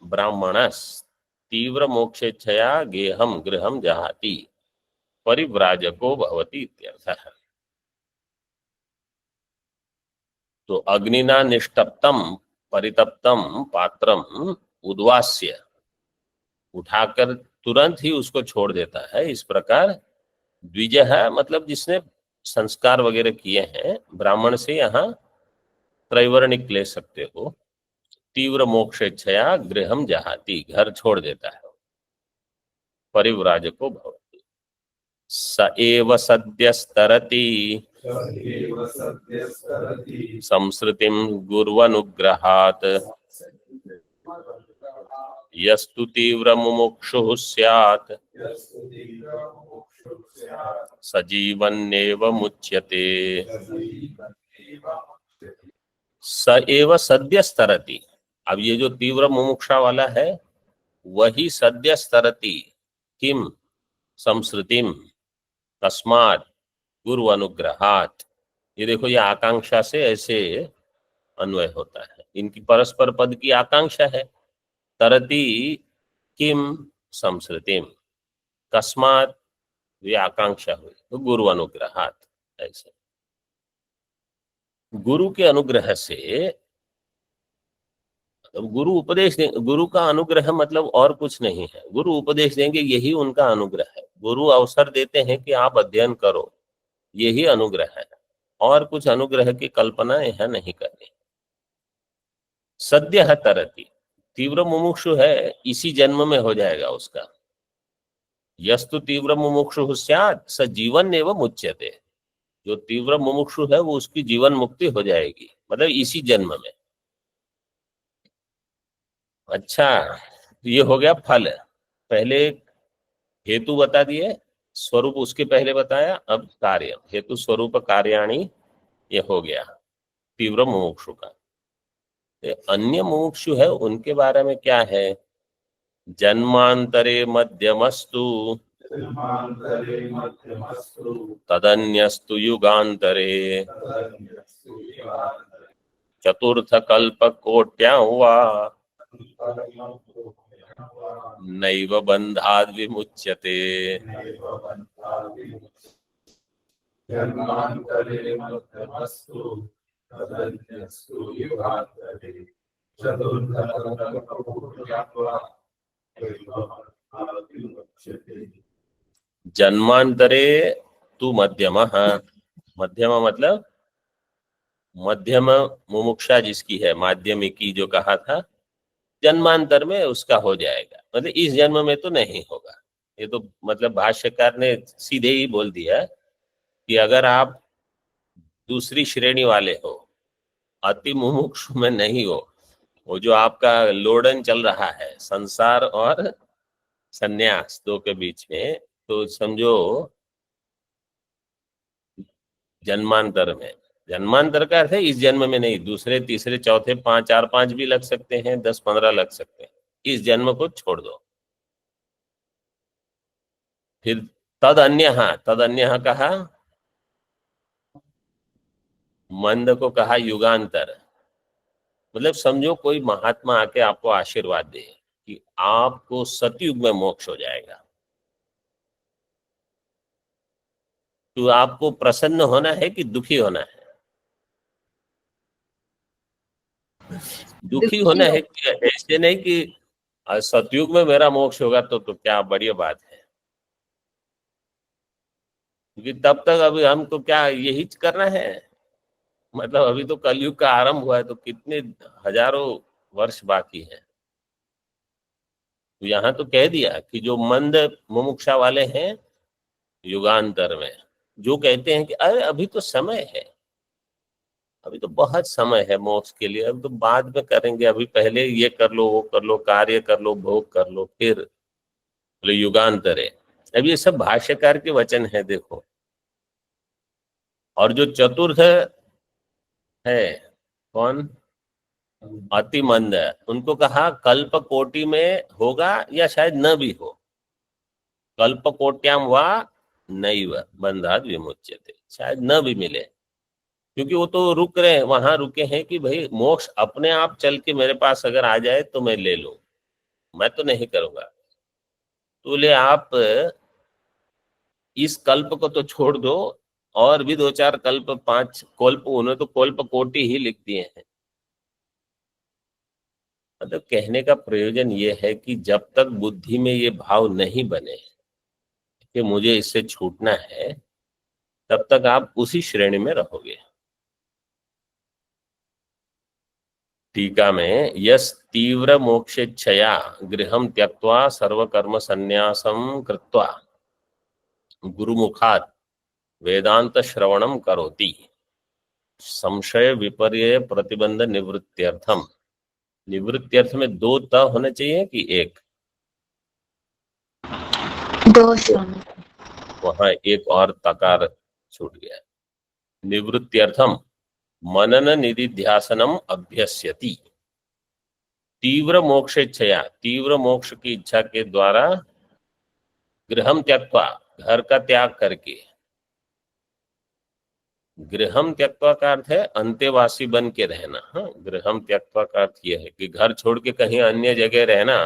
ब्राह्मणस् तीव्र मोक्षेच्छया गेहम गृहम जहाति परिव्राजको भवति इत्यर्थः। तो अग्निना निष्तप्तम परितप्तम पात्रम उद्वास्य, उठाकर तुरंत ही उसको छोड़ देता है। इस प्रकार द्विजः मतलब जिसने संस्कार वगैरह किए हैं, ब्राह्मण से यहाँ त्रैवर्णिक ले सकते हो। तीव्र मोक्षेच्छया गृहम जहाति, घर छोड़ देता है। परिव्राजको भवति स एव सद्यस्तरति संसृतिं गुर्वनुग्रहात् यस्तु तीव्र मुमुक्षुः स्यात् सजीवन्नेव मुच्यते। स एव सद्यस्तरति, अब ये जो तीव्र मुमुक्षा वाला है वही सद्यस्तरति किम संस्कृतिम तस्मात् गुरु अनुग्रहात्। ये देखो ये आकांक्षा से ऐसे अन्वय होता है, इनकी परस्पर पद की आकांक्षा है। तरति किम संस्कृतिम, कस्मात् ये आकांक्षा हुई तो गुरु अनुग्रहात्। ऐसे गुरु के अनुग्रह से, गुरु उपदेश दे, गुरु का अनुग्रह मतलब और कुछ नहीं है। गुरु उपदेश देंगे यही उनका अनुग्रह है। गुरु अवसर देते हैं कि आप अध्ययन करो, यही अनुग्रह है। और कुछ अनुग्रह की कल्पना यहाँ नहीं करनी। सद्य तरति, तीव्र मुमुक्षु है इसी जन्म में हो जाएगा उसका। यस्तु तीव्र मुमुक्षु स्यात् स जीवन एवं मुच्यते, जो तीव्र मुमुक्षु है वो उसकी जीवन मुक्ति हो जाएगी, मतलब इसी जन्म में। अच्छा, ये हो गया फल। पहले हेतु बता दिए, स्वरूप उसके पहले बताया, अब कार्य। हेतु स्वरूप कार्याणि ये हो गया तीव्र मुमुक्षु का। अन्य मुमुक्षु है उनके बारे में क्या है? जन्मांतरे मध्यमस्तु तदन्यस्तु युगांतरे चतुर्थ कल्प कोट्यां वा नैव बंधाद् विमुच्यते। जन्मांतरे तु मध्यमः, मध्यम मतलब मध्यम मुमुक्षा जिसकी है, माध्यमिकी जो कहा था, जन्मांतर में उसका हो जाएगा, मतलब इस जन्म में तो नहीं होगा। ये तो मतलब भाष्यकार ने सीधे ही बोल दिया कि अगर आप दूसरी श्रेणी वाले हो, अति मुमुक्षु में नहीं हो, वो जो आपका लोडन चल रहा है संसार और सन्यास दो के बीच में, तो समझो जन्मांतर में। जन्मांतर का अर्थ है इस जन्म में नहीं, दूसरे तीसरे चौथे पांच, चार पांच भी लग सकते हैं, 10-15 लग सकते हैं। इस जन्म को छोड़ दो। फिर तद अन्य कहा, मंद को कहा युगांतर। मतलब समझो कोई महात्मा आके आपको आशीर्वाद दे कि आपको सतयुग में मोक्ष हो जाएगा, तो आपको प्रसन्न होना है कि दुखी होना है? दुखी होना है कि ऐसे नहीं कि सतयुग में मेरा मोक्ष होगा तो क्या बढ़िया बात है, क्योंकि तब तक अभी हमको क्या यही करना है? मतलब अभी तो कलयुग का आरंभ हुआ है, तो कितने हजारों वर्ष बाकी है। तो यहाँ तो कह दिया कि जो मंद मुमुक्षा वाले हैं युगांतर में, जो कहते हैं कि अरे अभी तो समय है, अभी तो बहुत समय है मोक्ष के लिए, अभी तो बाद में करेंगे, अभी पहले ये कर लो, वो कर लो, कार्य कर लो, भोग कर लो, फिर बोले युगांतर है। अब ये सब भाष्यकार के वचन है, देखो। और जो चतुर्थ है, कौन? अति मंद है, उनको कहा कल्प कोटि में होगा या शायद न भी हो। कल्प कोट्याम वा नैव बंधाद विमुच्यते, शायद न भी मिले, क्योंकि वो तो रुक रहे हैं, वहां रुके हैं कि भाई मोक्ष अपने आप चल के मेरे पास अगर आ जाए तो मैं ले लूं, मैं तो नहीं करूंगा। तो बोले आप इस कल्प को तो छोड़ दो, और भी दो चार कल्प, पांच कल्प, उन्होंने तो कल्प कोटि ही लिख दिए हैं। मतलब कहने का प्रयोजन ये है कि जब तक बुद्धि में ये भाव नहीं बने कि मुझे इससे छूटना है, तब तक आप उसी श्रेणी में रहोगे। टीका में यस तीव्र मोक्षेच्छया गृहं त्यक्त्वा सर्वकर्म संन्यासं कृत्वा गुरुमुखात् वेदांत श्रवणम करोति संशय विपर्य प्रतिबंध निवृत्त्यर्थम। निवृत्त्यर्थ में दो त होने चाहिए कि एक? दो स्वामी। वहां एक और तकार छूट गया। निवृत्त्यर्थम मनन निधिध्यासनम अभ्यस्यति। तीव्र मोक्षेच्छया, तीव्र मोक्ष की इच्छा के द्वारा, गृहम त्यक्त्वा, घर का त्याग करके। गृहम त्यक्त्वा का अर्थ है अंतेवासी बन के रहना। हाँ, गृहम त्यक्त्वा का अर्थ यह है कि घर छोड़ के कहीं अन्य जगह रहना,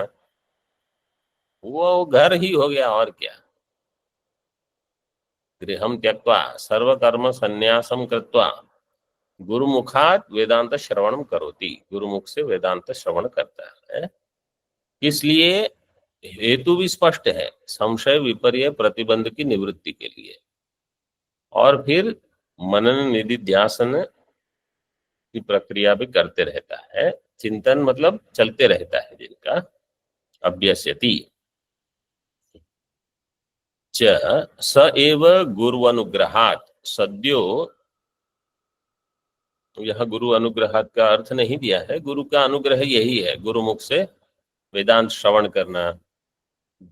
वो घर ही हो गया, और क्या। गृहम त्यक्त्वा सर्वकर्म संन्यासम कृत्वा गुरुमुखात वेदांत श्रवणम करोति, गुरुमुख से वेदांत श्रवण करता है। इसलिए हेतु भी स्पष्ट है, संशय विपर्य प्रतिबंध की निवृत्ति के लिए। और फिर मनन निधिध्यासन की प्रक्रिया भी करते रहता है। चिंतन मतलब चलते रहता है जिनका। अभ्यस्यति च स एव गुरुअनुग्रहात् सद्यो। यह गुरु अनुग्रहात् का अर्थ नहीं दिया है, गुरु का अनुग्रह यही है, गुरुमुख से वेदांत श्रवण करना।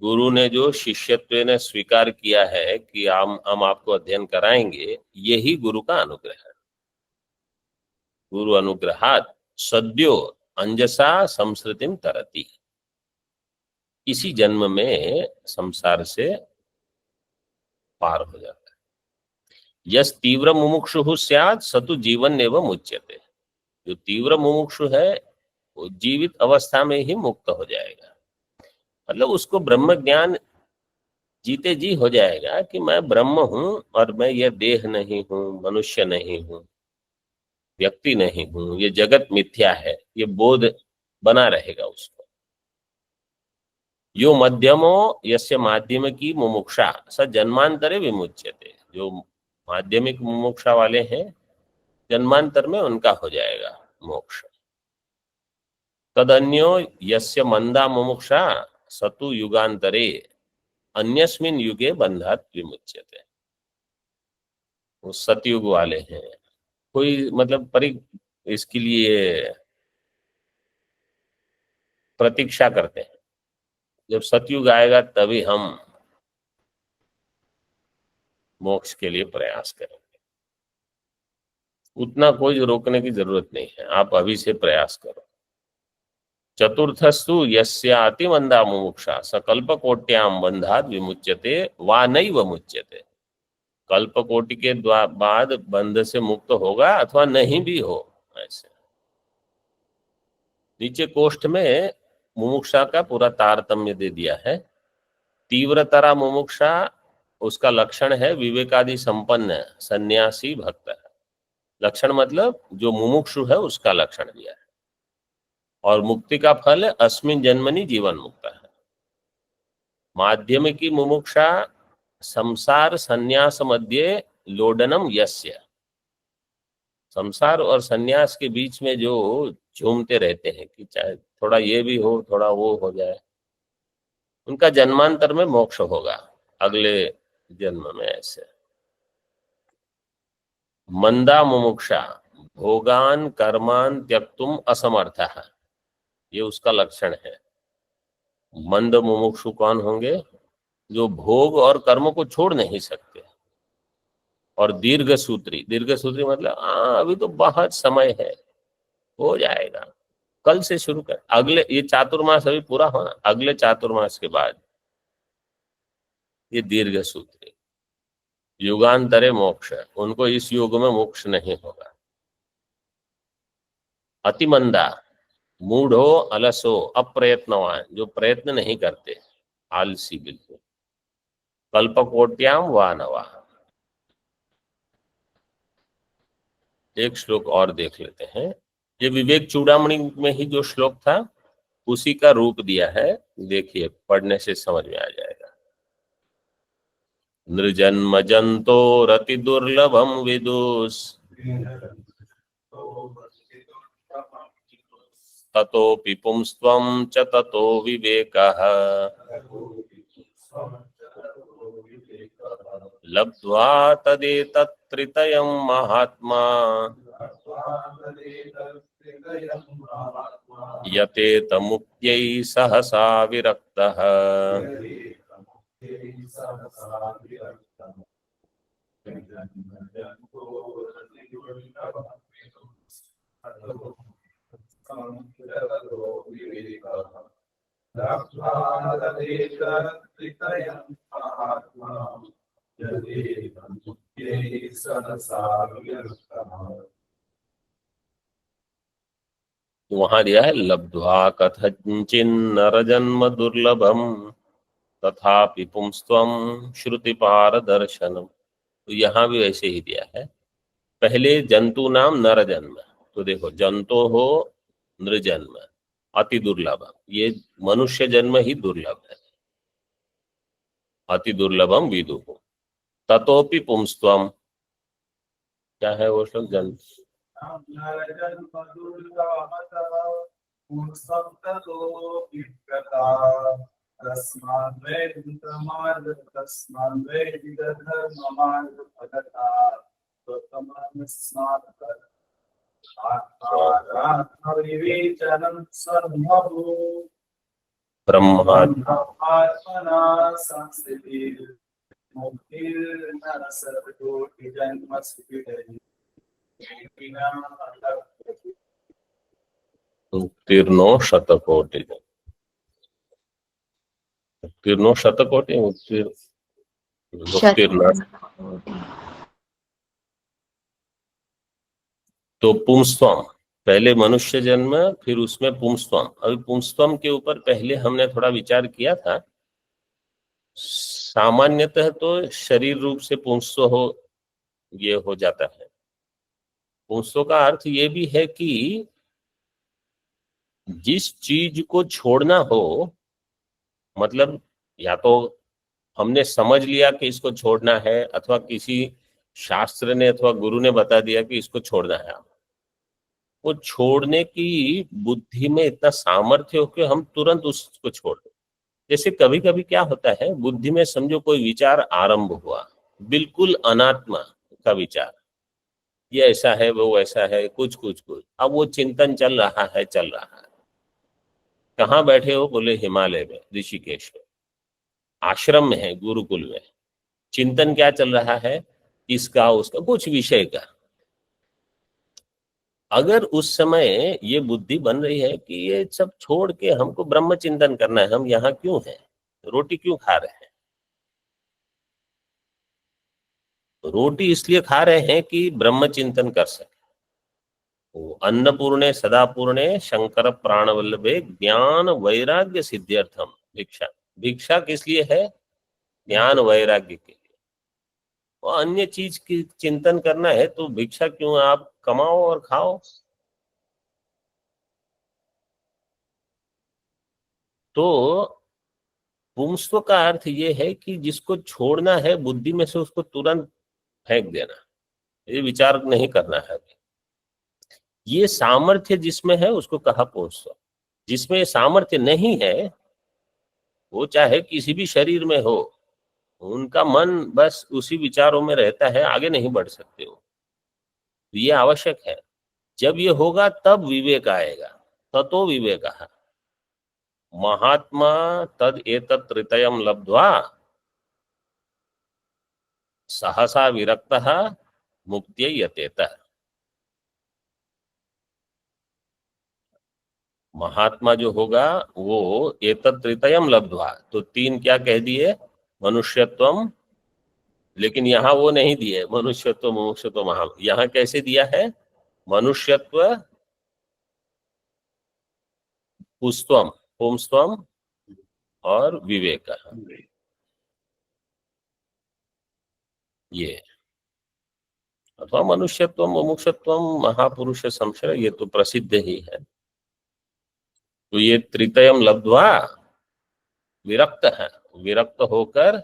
गुरु ने जो शिष्यत्व ने स्वीकार किया है कि हम आपको अध्ययन कराएंगे, यही गुरु का अनुग्रह है। गुरु अनुग्रहात् सद्यो अंजसा संस्कृतिम तरति, इसी जन्म में संसार से पार हो जाता है। यस तीव्र मुमुक्षु स्यात् सतु जीवन एवं मुच्यते। जो तीव्र मुमुक्षु है वो जीवित अवस्था में ही मुक्त हो जाएगा, मतलब उसको ब्रह्म ज्ञान जीते जी हो जाएगा कि मैं ब्रह्म हूं और मैं ये देह नहीं हूं, मनुष्य नहीं हूं, व्यक्ति नहीं हूं, ये जगत मिथ्या है, ये बोध बना रहेगा उसको। यो मध्यमो यस्य माध्यमिकी मुमुक्षा स जन्मांतरे विमुच्यते। जो माध्यमिक मुमुक्षा वाले हैं, जन्मांतर में उनका हो जाएगा मोक्ष। तदन्यो यस्य मंदा मुमुक्षा सतु युगांतरे अन्यस्मिन युगे बंधात विमुच्यते। वो सतयुग वाले हैं, कोई मतलब इसके लिए प्रतीक्षा करते हैं, जब सतयुग आएगा तभी हम मोक्ष के लिए प्रयास करेंगे। उतना कोई रोकने की जरूरत नहीं है, आप अभी से प्रयास करो। चतुर्थस्तु यस्याति मंदा मुमुक्षा सकल्प कोट्याम बंधात विमुच्यते वा नैव मुच्यते। कल्प कोटि के बाद बंध से मुक्त होगा अथवा नहीं भी हो। ऐसे नीचे कोष्ठ में मुमुक्षा का पूरा तारतम्य दे दिया है। तीव्रतरा मुमुक्षा उसका लक्षण है विवेकादि संपन्न सन्यासी भक्त है। लक्षण मतलब जो मुमुक्षु है उसका लक्षण दिया है। और मुक्ति का फल है अस्मिन् जन्मनि जीवन मुक्त है। माध्यमिकी मुमुक्षा संसार संन्यास मध्य लोडनम यस्य, संसार और संन्यास के बीच में जो झूमते रहते हैं कि चाहे थोड़ा ये भी हो थोड़ा वो हो जाए, उनका जन्मांतर में मोक्ष होगा अगले जन्म में। ऐसे मंदा मुमुक्षा भोगान कर्मान त्यक्तुम असमर्थः, ये उसका लक्षण है। मंद मुमुक्षु कौन होंगे? जो भोग और कर्म को छोड़ नहीं सकते। और दीर्घ सूत्री मतलब अभी तो बहुत समय है, हो जाएगा, कल से शुरू कर, अगले ये चातुर्मास अभी पूरा होना, अगले चातुर्मास के बाद ये दीर्घ सूत्री। युगांतरे मोक्ष, उनको इस युग में मोक्ष नहीं होगा। अतिमंदा मूढ़ो अलसो अप्रयत्नवान, जो प्रयत्न नहीं करते, आलसी बिल्कुल। कल्पकोट्याम वानवा। एक श्लोक और देख लेते हैं। ये विवेक चूड़ामणि में ही जो श्लोक था उसी का रूप दिया है, देखिए पढ़ने से समझ में आ जाएगा। नृजन्म जंतो रति दुर्लभम विदुष ततोपि पुंस्त्वं च ततो विवेकः लब्ध्वा तदेतत्त्रितयं महात्मा यतेत मुक्त्यै सहसा विरक्तः। वहां दिया है लब्ध्वा कथंचिन्नर जन्म दुर्लभम तथापि पुंस्त्वं श्रुति पारदर्शनम। तो यहाँ भी वैसे ही दिया है। पहले जंतु नाम नर जन्म, तो देखो जंतो हो नृजन्म अति दुर्लभ, ये मनुष्य जन्म ही दुर्लभ है। अति दुर्लभम विदुः ततोपि पुंस्त्वम, क्या है वो श्लोक? जंतु उत्तीर्णो शतकोटि, उत्तीर्णो शतकोटि, उत्तीर्ण। तो पुंस्त्वम पहले मनुष्य जन्म, फिर उसमें पुंस्त्वम। अभी पुंस्त्वम के ऊपर पहले हमने थोड़ा विचार किया था। सामान्यतः तो शरीर रूप से पुंस्त्व हो, ये हो जाता है। पुंस्त्व का अर्थ ये भी है कि जिस चीज को छोड़ना हो, मतलब या तो हमने समझ लिया कि इसको छोड़ना है, अथवा किसी शास्त्र ने अथवा गुरु ने बता दिया कि इसको छोड़ना है, वो छोड़ने की बुद्धि में इतना सामर्थ्य हो कि हम तुरंत उसको छोड़ दें। जैसे कभी कभी क्या होता है, बुद्धि में समझो कोई विचार आरंभ हुआ, बिल्कुल अनात्मा का विचार, ये ऐसा है वो ऐसा है, कुछ कुछ कुछ, अब वो चिंतन चल रहा है। कहाँ बैठे हो? बोले हिमालय में, ऋषिकेश में, आश्रम में है, गुरुकुल में। चिंतन क्या चल रहा है? इसका उसका कुछ विषय का। अगर उस समय ये बुद्धि बन रही है कि ये सब छोड़ के हमको ब्रह्म चिंतन करना है, हम यहाँ क्यों हैं, रोटी क्यों खा रहे हैं? रोटी इसलिए खा रहे हैं कि ब्रह्म चिंतन कर सके। अन्नपूर्णे सदापूर्णे शंकर प्राणवल्लभे ज्ञान वैराग्य सिद्ध्यर्थम भिक्षा। भिक्षा किस लिए है? ज्ञान वैराग्य के लिए। और अन्य चीज की चिंतन करना है तो भिक्षा क्यों, आप कमाओ और खाओ। तो पुंस्व का अर्थ ये है कि जिसको छोड़ना है बुद्धि में से उसको तुरंत फेंक देना, ये विचार नहीं करना है। ये सामर्थ्य जिसमें है उसको कहा पुंस्व। जिसमें सामर्थ्य नहीं है, वो चाहे किसी भी शरीर में हो, उनका मन बस उसी विचारों में रहता है, आगे नहीं बढ़ सकते हो। तो ये आवश्यक है। जब ये होगा तब विवेक आएगा। ततो विवेक। महात्मा तद एतत् त्रितयम् लब्ध्वा सहसा विरक्तः मुक्त्यै यतेत। महात्मा जो होगा वो एतत् त्रितयम् लब्ध्वा, तो तीन क्या कह दिए, मनुष्यत्वम, लेकिन यहाँ वो नहीं दिए मनुष्यत्व मुमुक्षुत्व महा। यहाँ कैसे दिया है, मनुष्यत्व पुस्त्वम पुंस्त्वम और विवेक, ये अथवा मनुष्यत्व मुमुक्षुत्व महापुरुष संशय, ये तो प्रसिद्ध ही है। तो ये त्रितयम लब्ध्वा विरक्त है, विरक्त होकर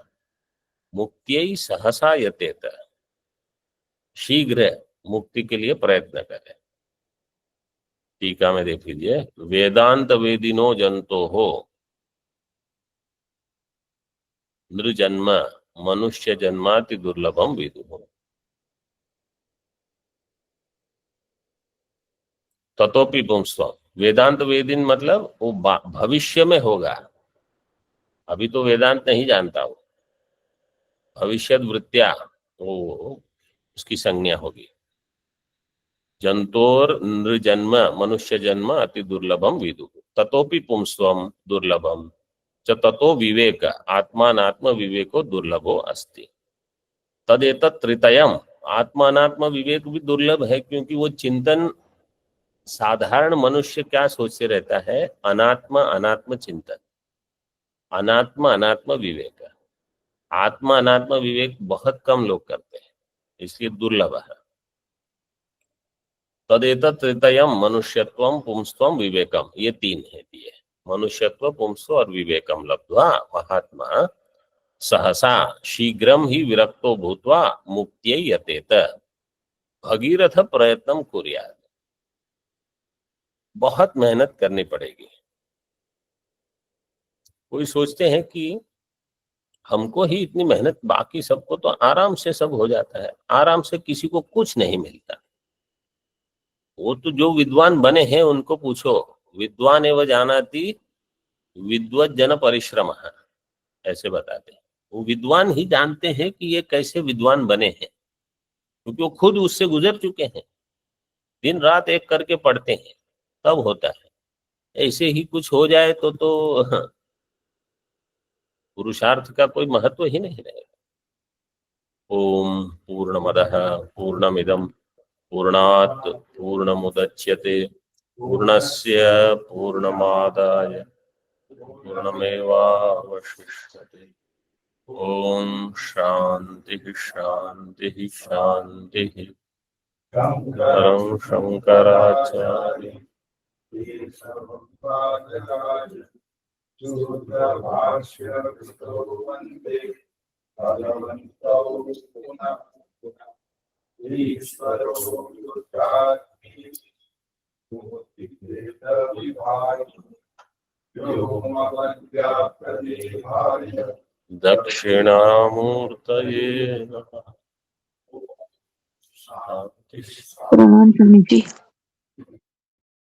मुक्त्यै सहसा यतेत, शीघ्र मुक्ति के लिए प्रयत्न करें। टीका में देख लीजिए, वेदांत वेदिनो जंतो हो नृजन्म मनुष्य जन्माति दुर्लभम विदुः। ततोपि पुंस्व, वेदांत वेदिन मतलब वो भविष्य में होगा, अभी तो वेदांत नहीं जानता वो, भविष्यत वृत्त्या वो उसकी संज्ञा होगी। जंतोर नृजन्म मनुष्य जन्म अति दुर्लभम विदुः। ततोपि पुंस्वम दुर्लभम च ततो विवेक आत्मानात्म विवेको दुर्लभो अस्ति। तदेतत् त्रितयम, आत्मानात्म विवेक भी दुर्लभ है, क्योंकि वो चिंतन साधारण मनुष्य क्या सोचते रहता है, अनात्म अनात्म चिंतन, अनात्म अनात्म विवेक। आत्मा अनात्म विवेक बहुत कम लोग करते हैं, इसलिए दुर्लभ है। तदेतत् त्रितयम मनुष्यत्वम पुंस्त्वम विवेकम, ये तीन है दिए, मनुष्यत्व पुंस्व और विवेकम लब्ध्वा महात्मा सहसा शीघ्रम ही विरक्तो भूत्वा मुक्त्यै यतेत भगीरथ प्रयत्नम कुर्यात्। बहुत मेहनत करनी पड़ेगी। कोई सोचते हैं कि हमको ही इतनी मेहनत, बाकी सबको तो आराम से सब हो जाता है। आराम से किसी को कुछ नहीं मिलता। वो तो जो विद्वान बने हैं उनको पूछो, विद्वान एवं जानाति विद्वत जन परिश्रम, ऐसे बताते हैं। वो विद्वान ही जानते हैं कि ये कैसे विद्वान बने हैं, क्योंकि वो खुद उससे गुजर चुके हैं, दिन रात एक करके पढ़ते हैं, तब होता है। ऐसे ही कुछ हो जाए तो पुरुषार्थ का कोई महत्व ही नहीं रहेगा। ओम पूर्णमदः पूर्णमिदं पूर्णात् पूर्णमुदच्यते पूर्णस्य पूर्णमादाय पूर्णमेवावशिष्यते। ओम शांति शांति शांति। शंकरं शंकराचार्य दक्षिणामूर्तये नमः। प्रणाम स्वामी जी।